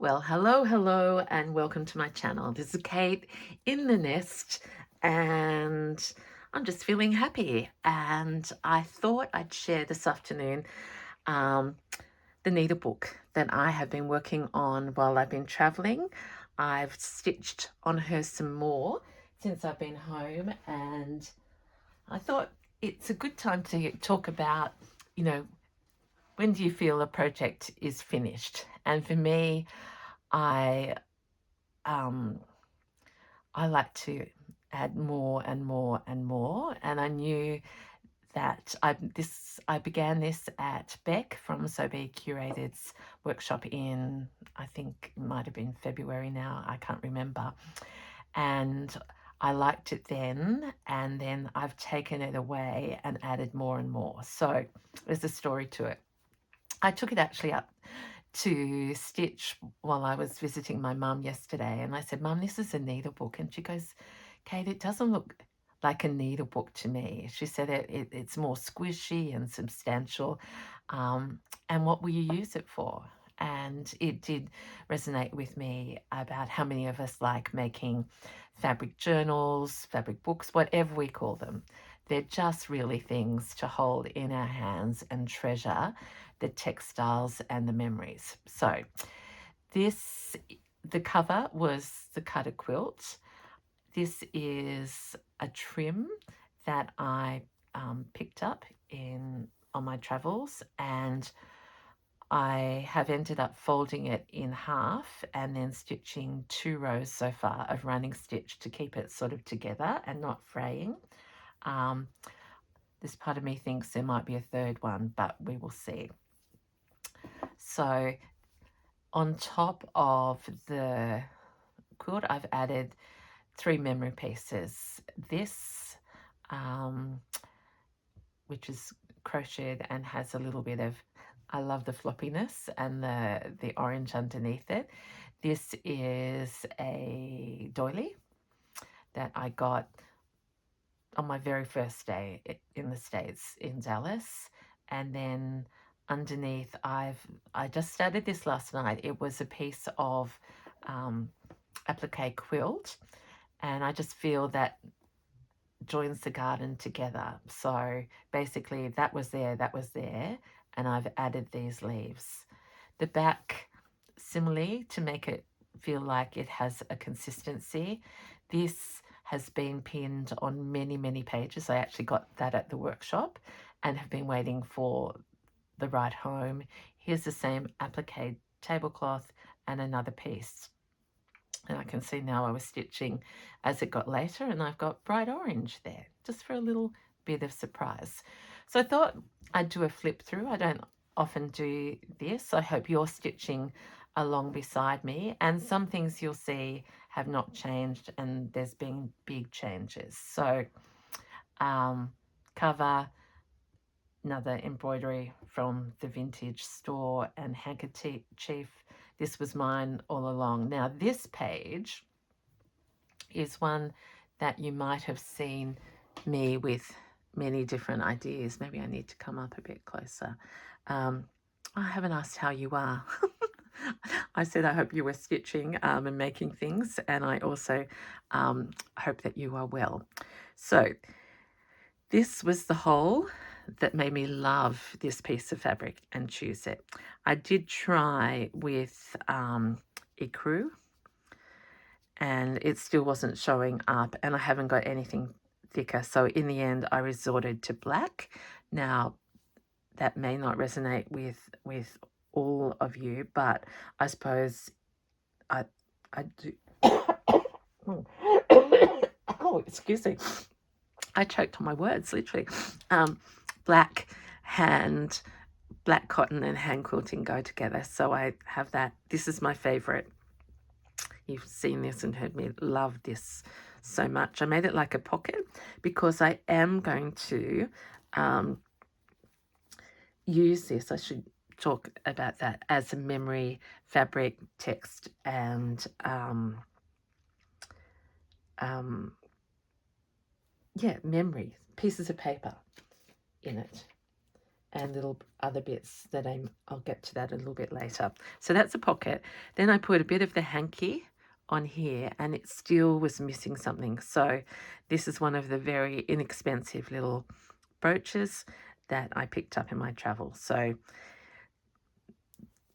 Well, hello, and welcome to my channel. This is Kate in the nest, and I'm just feeling happy. And I thought I'd share this afternoon um, the Needlebook that I have been working on while I've been traveling. I've stitched on her some more since I've been home, and I thought it's a good time to talk about, you know, when do you feel a project is finished? And for me, I um, I like to add more and more and more, and I knew that I began this at Beck from Sobe Curated's workshop in, I think it might have been February now, I can't remember, and I liked it then, and then I've taken it away and added more and more. So there's a story to it. I took it actually up to stitch while I was visiting my mum yesterday, and I said, "Mum, this is a needlebook," and she goes, "Kate, it doesn't look like a needlebook to me." She said it's more squishy and substantial, and what will you use it for? And it did resonate with me about how many of us like making fabric journals, fabric books, whatever we call them. They're just really things to hold in our hands and treasure the textiles and the memories. So the cover was the cutter quilt. This is a trim that I picked up on my travels, and I have ended up folding it in half and then stitching 2 rows so far of running stitch to keep it sort of together and not fraying. This part of me thinks there might be a third one, but we will see. So on top of the quilt, I've added 3 memory pieces. This, which is crocheted and has a little bit of, I love the floppiness and the orange underneath it. This is a doily that I got on my very first day in the States in Dallas. And then underneath, I just started this last night. It was a piece of applique quilt, and I just feel that joins the garden together. So basically that was there, and I've added these leaves. The back, similarly, to make it feel like it has a consistency. This has been pinned on many pages. I actually got that at the workshop and have been waiting for the ride home. Here's the same applique tablecloth and another piece. And I can see now I was stitching as it got later, and I've got bright orange there, just for a little bit of surprise. So I thought I'd do a flip through. I don't often do this. I hope you're stitching along beside me, and some things you'll see have not changed, and there's been big changes. So cover, another embroidery from the vintage store, and handkerchief. This was mine all along. Now this page is one that you might have seen me with many different ideas. Maybe I need to come up a bit closer. I haven't asked how you are. I said I hope you were stitching and making things, and I also hope that you are well. So this was the hole that made me love this piece of fabric and choose it. I did try with ecru, and it still wasn't showing up, and I haven't got anything thicker. So in the end, I resorted to black. Now, that may not resonate with all of you, but I suppose I do. Oh, excuse me. I choked on my words, literally. Black cotton and hand quilting go together. So I have that. This is my favorite. You've seen this and heard me love this so much. I made it like a pocket because I am going to use this. I should talk about that as a memory fabric, text, and memory pieces of paper in it. and little other bits that I'll get to that a little bit later. So that's a pocket. Then I put a bit of the hanky on here, and it still was missing something. So this is one of the very inexpensive little brooches that I picked up in my travel. So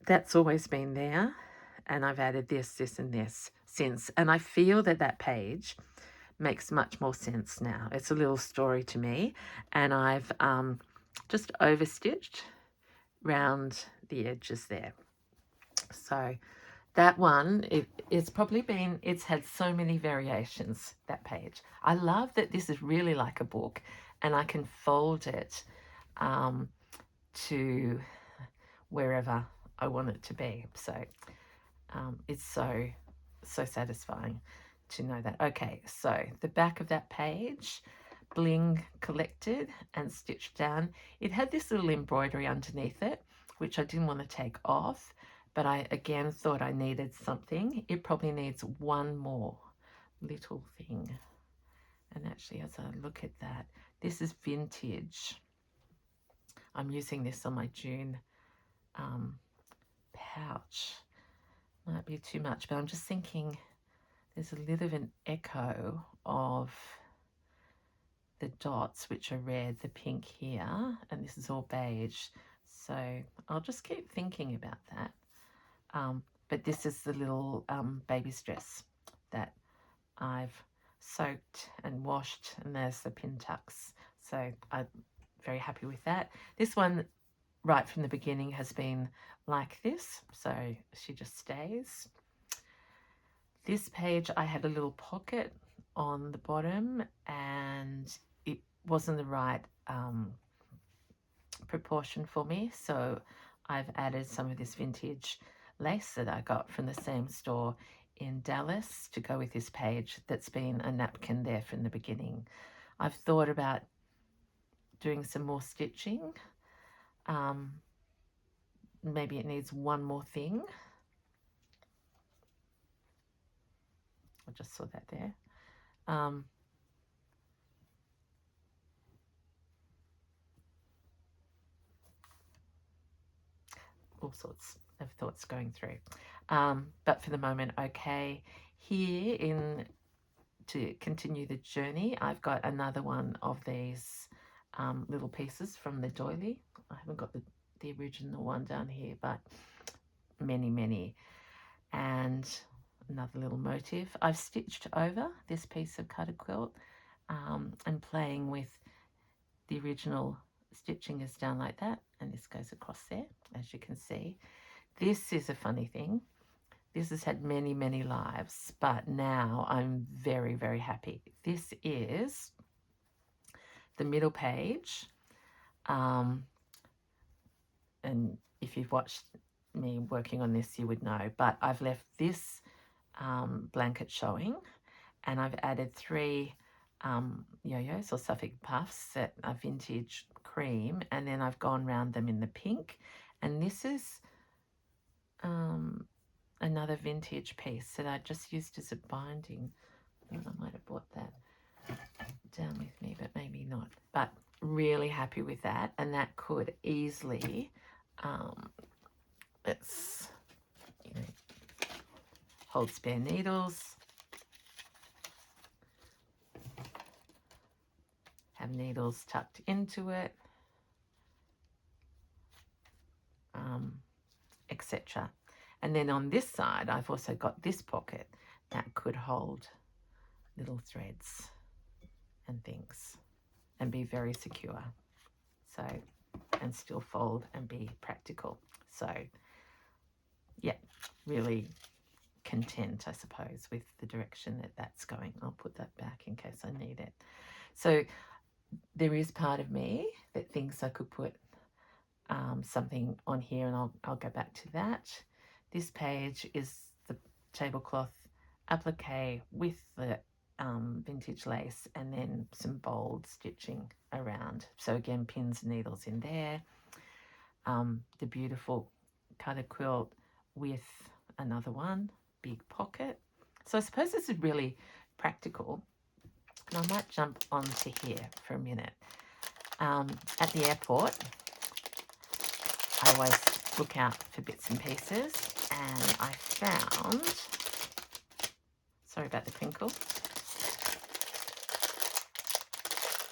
that's always been there, and I've added this, this, and this since. And I feel that that page makes much more sense now. It's a little story to me, and I've just overstitched round the edges there. So that one, it's probably been, it's had so many variations, that page. I love that this is really like a book, and I can fold it to wherever I want it to be. So it's so satisfying to know that. Okay, so the back of that page, bling collected and stitched down. It had this little embroidery underneath it, which I didn't want to take off, but I again thought I needed something. It probably needs one more little thing. And actually, as I look at that, this is vintage. I'm using this on my June pouch. Might be too much, but I'm just thinking there's a little of an echo of the dots, which are red, the pink here, and this is all beige. So I'll just keep thinking about that. But this is the little baby's dress that I've soaked and washed, and there's the pin tucks. So I'm very happy with that. This one, right from the beginning, has been like this, so she just stays. This page, I had a little pocket on the bottom, and it wasn't the right proportion for me, so I've added some of this vintage lace that I got from the same store in Dallas to go with this page that's been a napkin there from the beginning. I've thought about doing some more stitching. Maybe it needs one more thing. I just saw that there. All sorts of thoughts going through. But for the moment, okay. Here to continue the journey, I've got another one of these little pieces from the doily. I haven't got the original one down here, but many. And another little motif. I've stitched over this piece of cutter quilt and playing with the original stitching is down like that, and this goes across there, as you can see. This is a funny thing. This has had many lives, but now I'm very happy. This is the middle page, and if you've watched me working on this, you would know, but I've left this blanket showing, and I've added 3 yo-yos or Suffolk puffs that are vintage cream, and then I've gone round them in the pink, and this is another vintage piece that I just used as a binding. I might have brought that down with me, but maybe not. But really happy with that, and that could easily it's, you know, hold spare needles, have needles tucked into it, etc. And then on this side, I've also got this pocket that could hold little threads and things and be very secure. So, and still fold and be practical. So, yeah, really content, I suppose, with the direction that that's going. I'll put that back in case I need it. So there is part of me that thinks I could put something on here, and I'll go back to that. This page is the tablecloth applique with the vintage lace, and then some bold stitching around. So again, pins and needles in there. The beautiful cutter quilt with another one, big pocket. So I suppose this is really practical. And I might jump onto here for a minute. At the airport, I always look out for bits and pieces, and I found, sorry about the crinkle,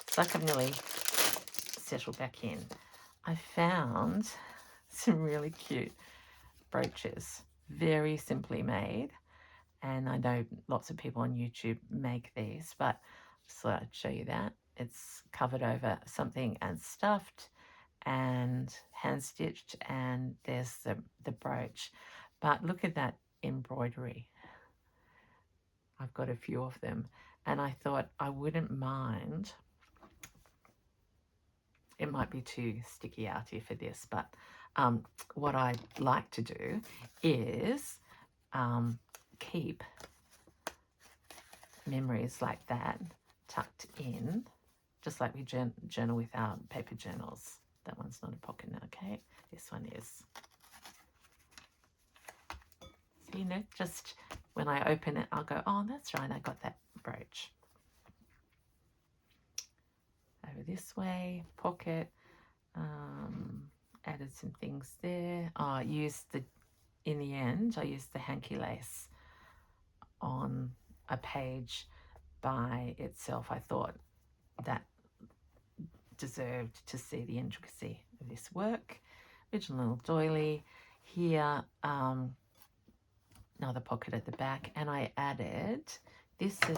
it's like I've nearly settled back in. I found some really cute brooches, very simply made, and I know lots of people on YouTube make these, but so I'd show you that. It's covered over something and stuffed and hand stitched, and there's the brooch. But look at that embroidery. I've got a few of them, and I thought I wouldn't mind. It might be too sticky outy for this, but what I'd like to do is keep memories like that tucked in, just like we journal with our paper journals. That one's not a pocket, okay? This one is. So, you know, just when I open it, I'll go, oh, that's right, I got that brooch. Over this way, pocket, added some things there. Oh, I used in the end, I used the hanky lace on a page by itself. I thought that deserved to see the intricacy of this work. Original doily here, another pocket at the back, and I added, this is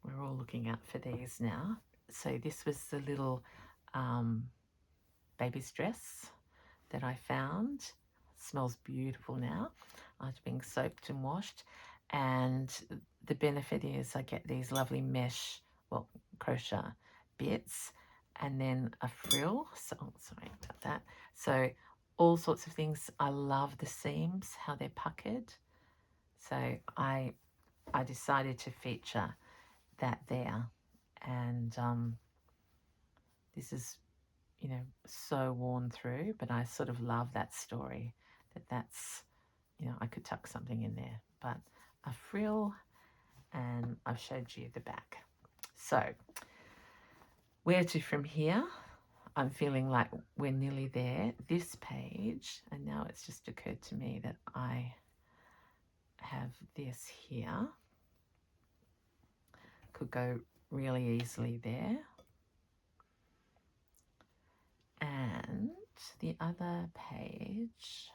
we're all looking out for these now. So this was the little baby's dress that I found. It smells beautiful now after being soaked and washed. And the benefit is I get these lovely mesh, well, crochet bits, and then a frill. So, oh, sorry about that. So all sorts of things. I love the seams, how they're puckered. So I decided to feature that there. And this is, you know, so worn through, but I sort of love that story, that's, you know, I could tuck something in there. But a frill, and I've showed you the back. So where to from here? I'm feeling like we're nearly there. This page, and now it's just occurred to me that I have this here. Could go really easily there. And the other page,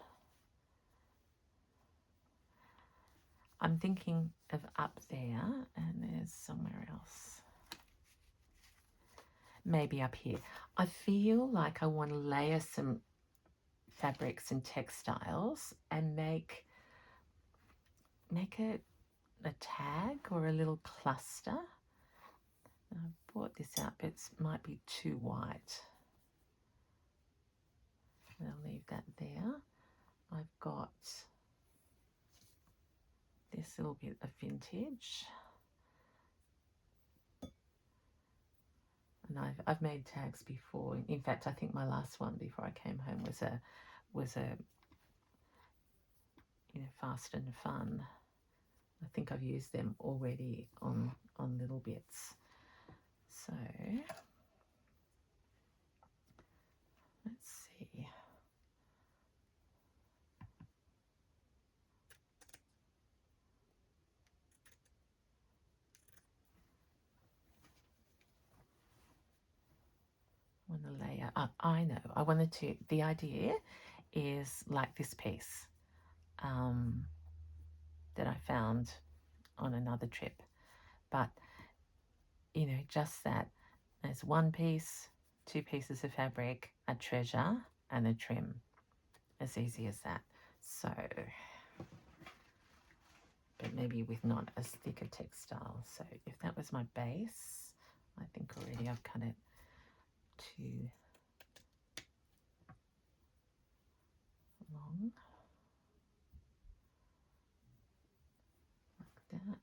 I'm thinking of up there, and there's somewhere else. Maybe up here. I feel like I want to layer some fabrics and textiles and make it a tag or a little cluster. I brought this out, but it might be too white. I'll leave that there. I've got this little bit of vintage. And I've made tags before. In fact, I think my last one before I came home was a you know, fast and fun. I think I've used them already on little bits. So let's see. I want to layer. I know. I wanted to. The idea is like this piece that I found on another trip, but you know, just that. There's one piece, two pieces of fabric, a treasure, and a trim. As easy as that. So, but maybe with not as thick a textile. So if that was my base, I think already I've cut it too long. Like that.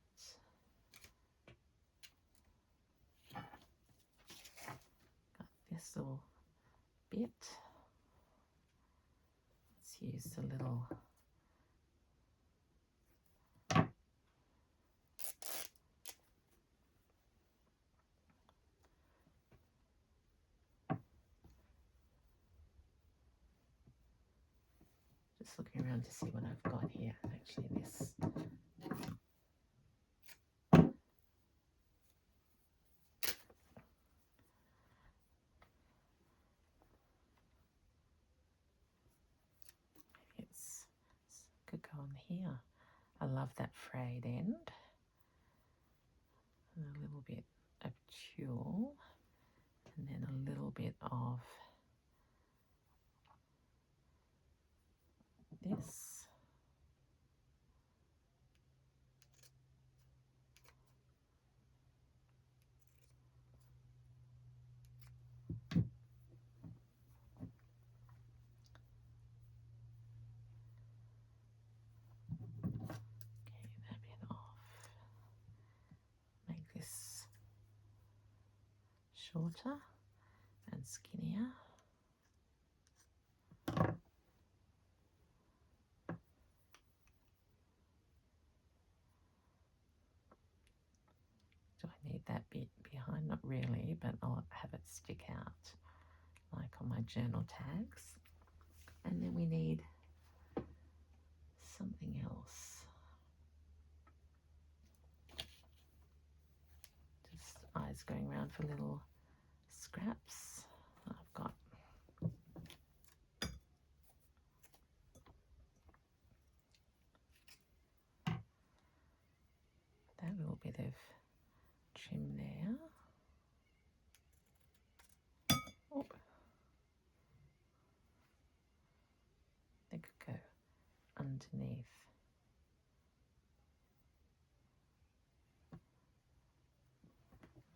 Got this little bit. Let's use the little Just looking around to see what I've got here. Actually, this. Could go on here. I love that frayed end. And a little bit of tulle, and then a little bit of this. That bit off. Make this shorter and skinnier. Do I need that bit behind? Not really, but I'll have it stick out like on my journal tags. And then we need something else. Just eyes going around for little scraps. I've got that little bit of trim there. Oh, they could go underneath.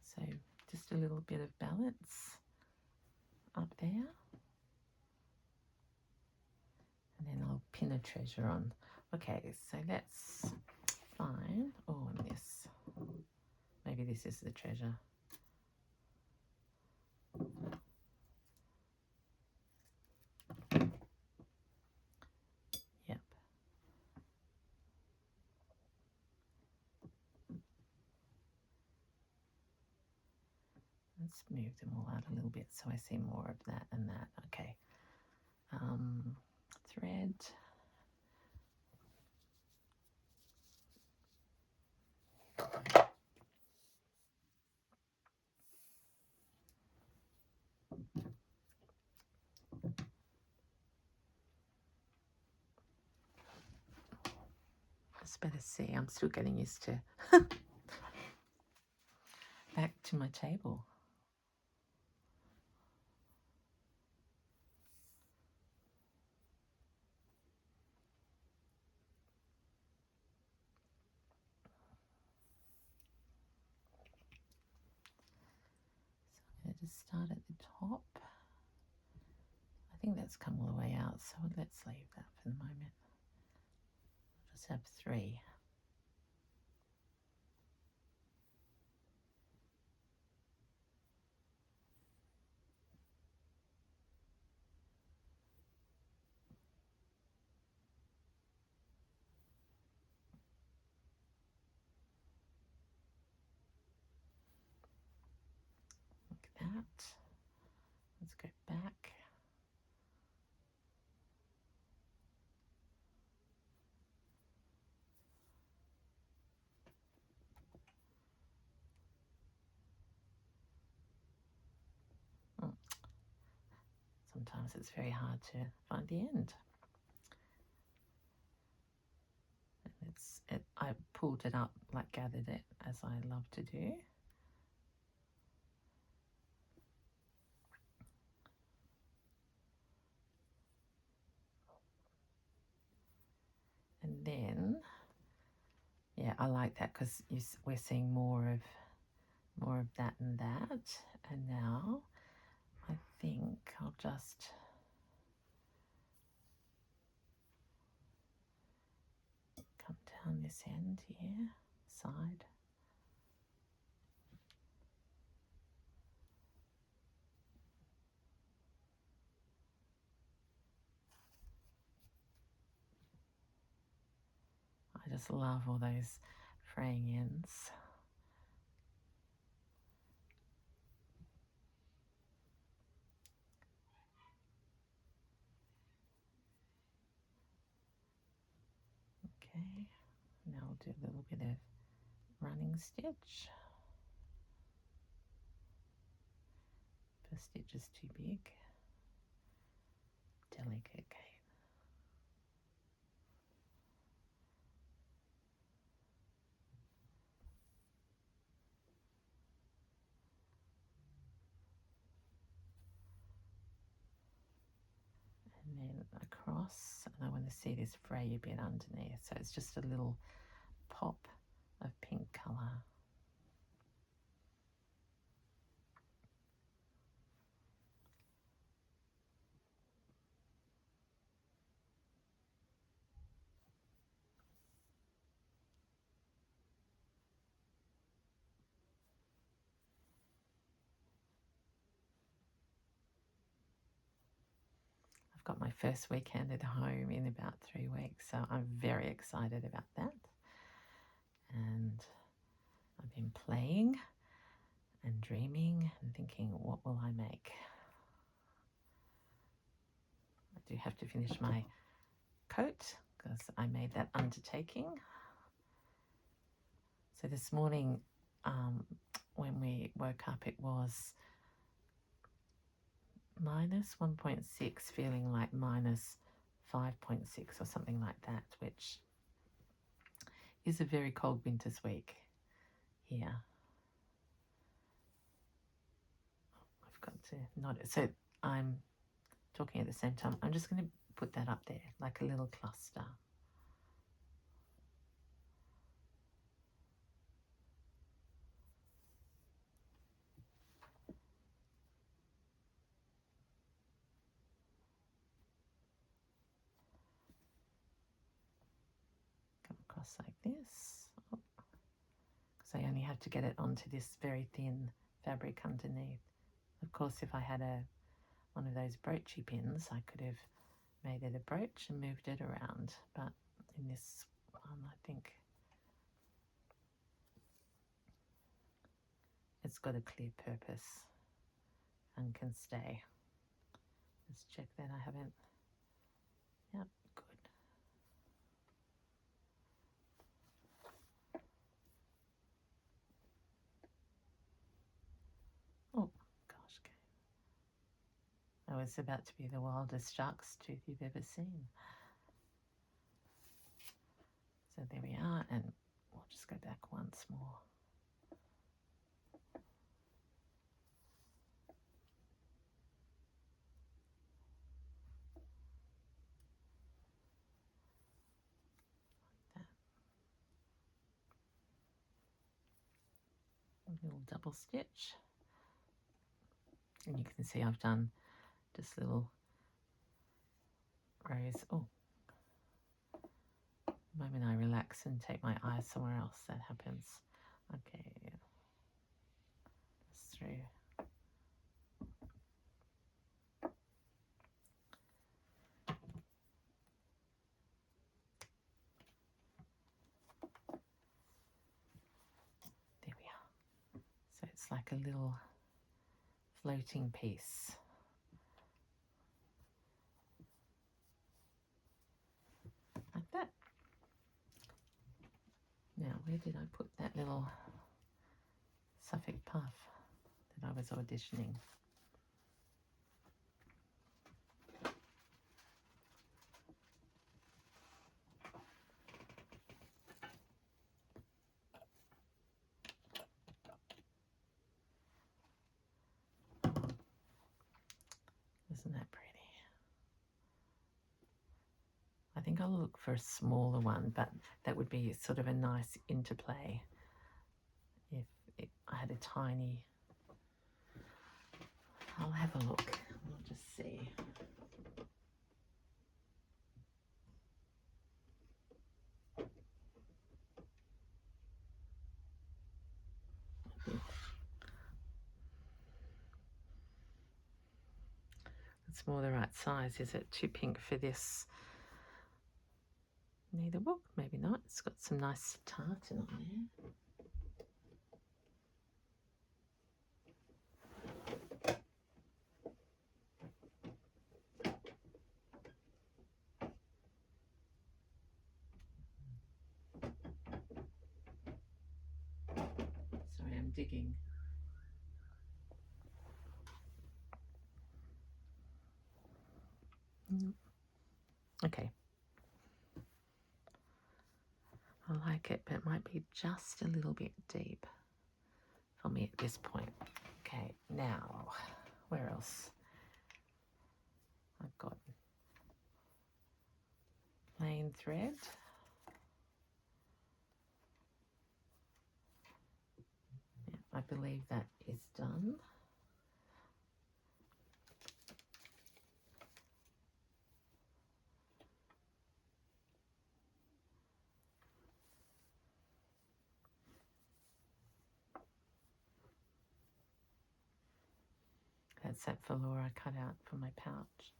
So just a little bit of balance up there. And then I'll pin a treasure on. Okay, so let's find, oh, and this. Maybe this is the treasure. Yep. Let's move them all out a little bit so I see more of that and that. Okay. Thread. It's better see. I'm still getting used to back to my table. So I'm going to just start at the top. I think that's come all the way out, so let's leave that for the moment. I'll just have 3. Like that. Let's go back. Sometimes it's very hard to find the end. And I pulled it up, like gathered it, as I love to do. And then, yeah, I like that because we're seeing more of that and that. And now I think I'll just come down this end here, side. I just love all those fraying ends. Now I'll do a little bit of running stitch. First stitch is too big. Delicate, Kate. And then across, and I want to see this fray bit underneath, so it's just a little pop of pink colour. I've got my first weekend at home in about 3 weeks, so I'm very excited about that. And I've been playing and dreaming and thinking, what will I make? I do have to finish my coat because I made that undertaking. So this morning, when we woke up, it was minus 1.6, feeling like minus 5.6 or something like that, which is a very cold winter's week here. I've got to nod it. So I'm talking at the same time. I'm just going to put that up there like a little cluster. Come across like this, because I only have to get it onto this very thin fabric underneath. Of course, if I had one of those broachy pins, I could have made it a brooch and moved it around, but in this one, I think it's got a clear purpose and can stay. Let's check that I haven't. Yep, good. Oh gosh, okay. That was about to be the wildest shark's tooth you've ever seen. So there we are, and we'll just go back once more. Like that. A little double stitch. And you can see I've done just little rows. Oh, the moment I relax and take my eyes somewhere else, that happens. Okay, just through. There we are. So it's like a little floating piece. Like that. Now, where did I put that little Suffolk puff that I was auditioning? Isn't that pretty? I think I'll look for a smaller one, but that would be sort of a nice interplay if I had a tiny. I'll have a look. We'll just see. It's more the right size. Is it too pink for this Needlebook? Maybe not. It's got some nice tartan on there. I'm digging. Okay. I like it, but it might be just a little bit deep for me at this point. Okay, now, where else? I've got plain thread. Yeah, I believe that is done. That's that velour I cut out for my pouch.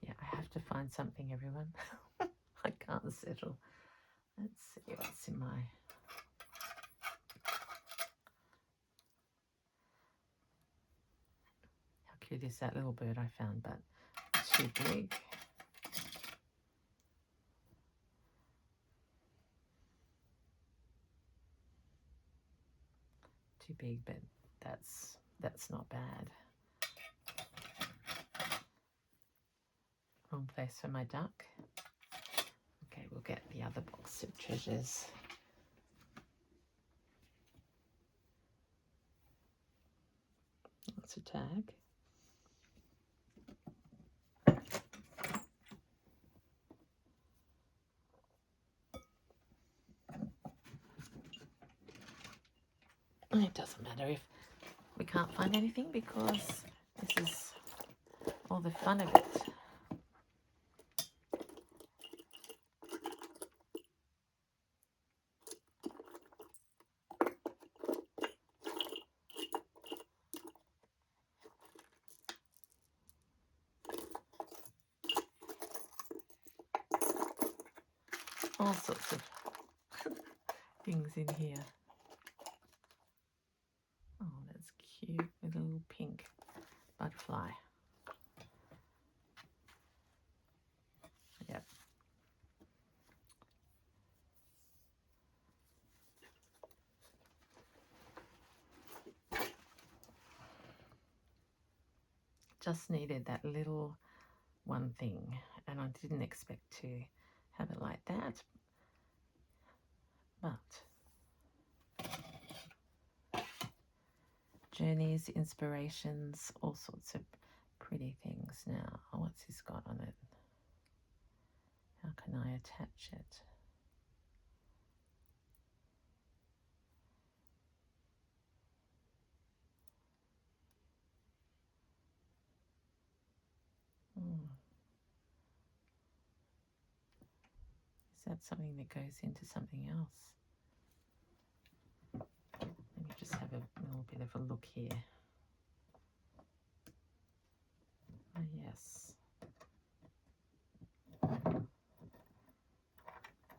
Yeah, I have to find something, everyone. I can't settle. Let's see what's in my... How cute is that little bird I found, but too big. Too big, but that's not bad. Wrong place for my duck. Okay, we'll get the other box of treasures. That's a tag. It doesn't matter if we can't find anything because this is all the fun of it. All sorts of things in here. Oh, that's cute with a little pink butterfly. Yep. Just needed that little one thing, and I didn't expect to have it like that, but journeys, inspirations, all sorts of pretty things. Now, what's this got on it? How can I attach it? Is that something that goes into something else? Let me just have a little bit of a look here. Oh, yes.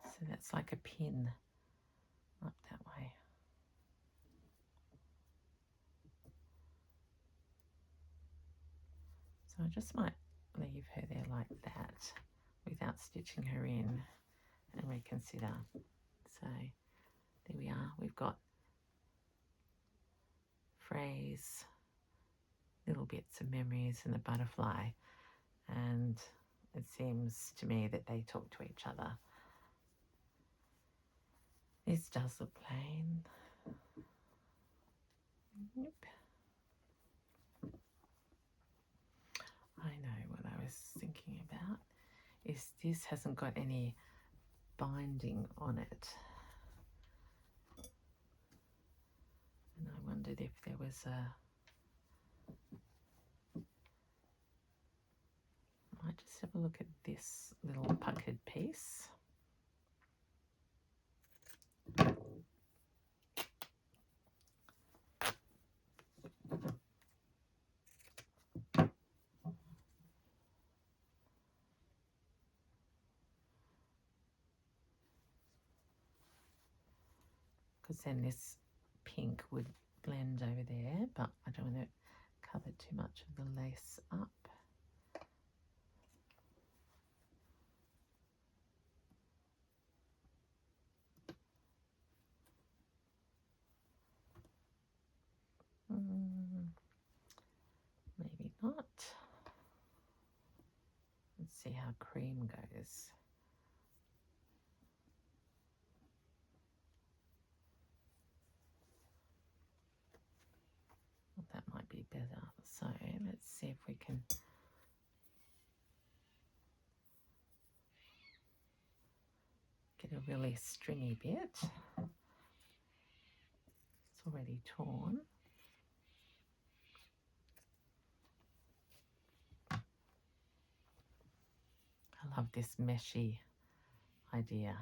So that's like a pin up that way. So I just might leave her there like that without stitching her in and reconsider. So there we are. We've got phrase, little bits of memories and the butterfly, and it seems to me that they talk to each other. This does look plain. Yep. I know what I was thinking about is this hasn't got any binding on it. And I wondered if there was I might just have a look at this little puckered piece. Because then this pink would blend over there, but I don't want to cover too much of the lace up. Maybe not. Let's see how cream goes. Well, that might be better. So let's see if we can get a really stringy bit. It's already torn. I love this meshy idea.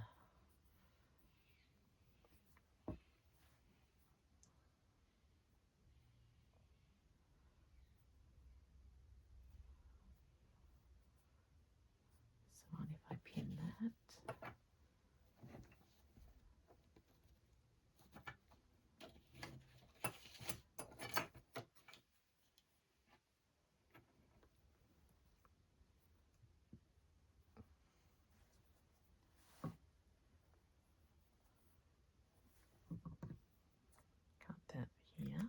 So what if I pin that? Cut that here.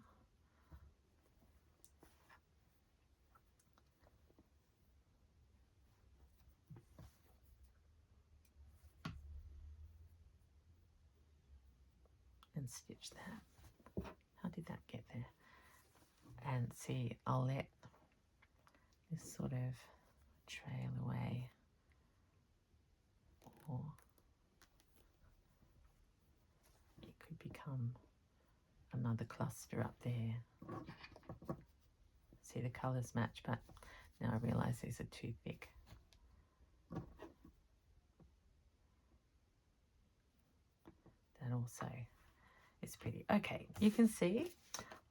And stitch that. How did that get there? And see, I'll let this sort of trail away, or it could become another cluster up there. See, the colours match, but now I realise these are too thick. That also is pretty. Okay, you can see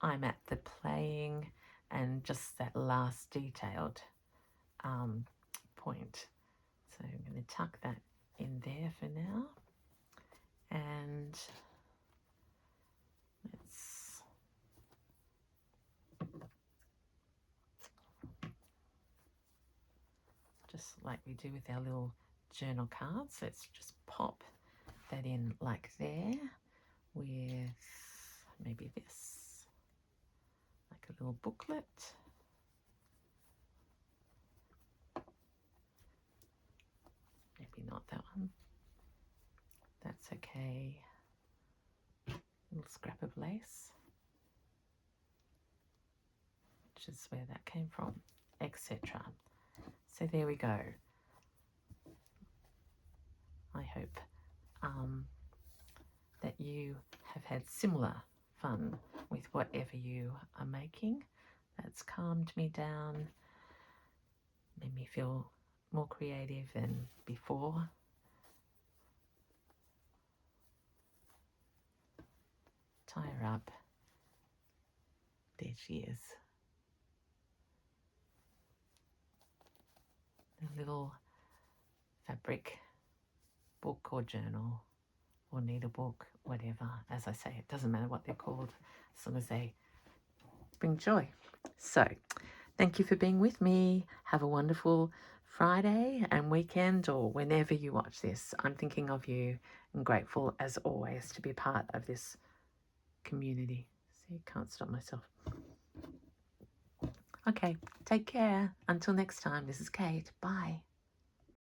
I'm at the playing and just that last detailed point. So I'm going to tuck that in there for now, and let's just like we do with our little journal cards, let's just pop that in like there with maybe this, like a little booklet. Maybe not that one. That's okay. Little scrap of lace, which is where that came from, etc. So there we go. I hope that you have had similar fun with whatever you are making. That's calmed me down, made me feel more creative than before. Tie her up. There she is. The little fabric book or journal or needlebook, whatever. As I say, it doesn't matter what they're called as long as they bring joy. So thank you for being with me. Have a wonderful Friday and weekend, or whenever you watch this. I'm thinking of you and grateful as always to be part of this community. See, can't stop myself. Okay, take care. Until next time, this is Kate. Bye.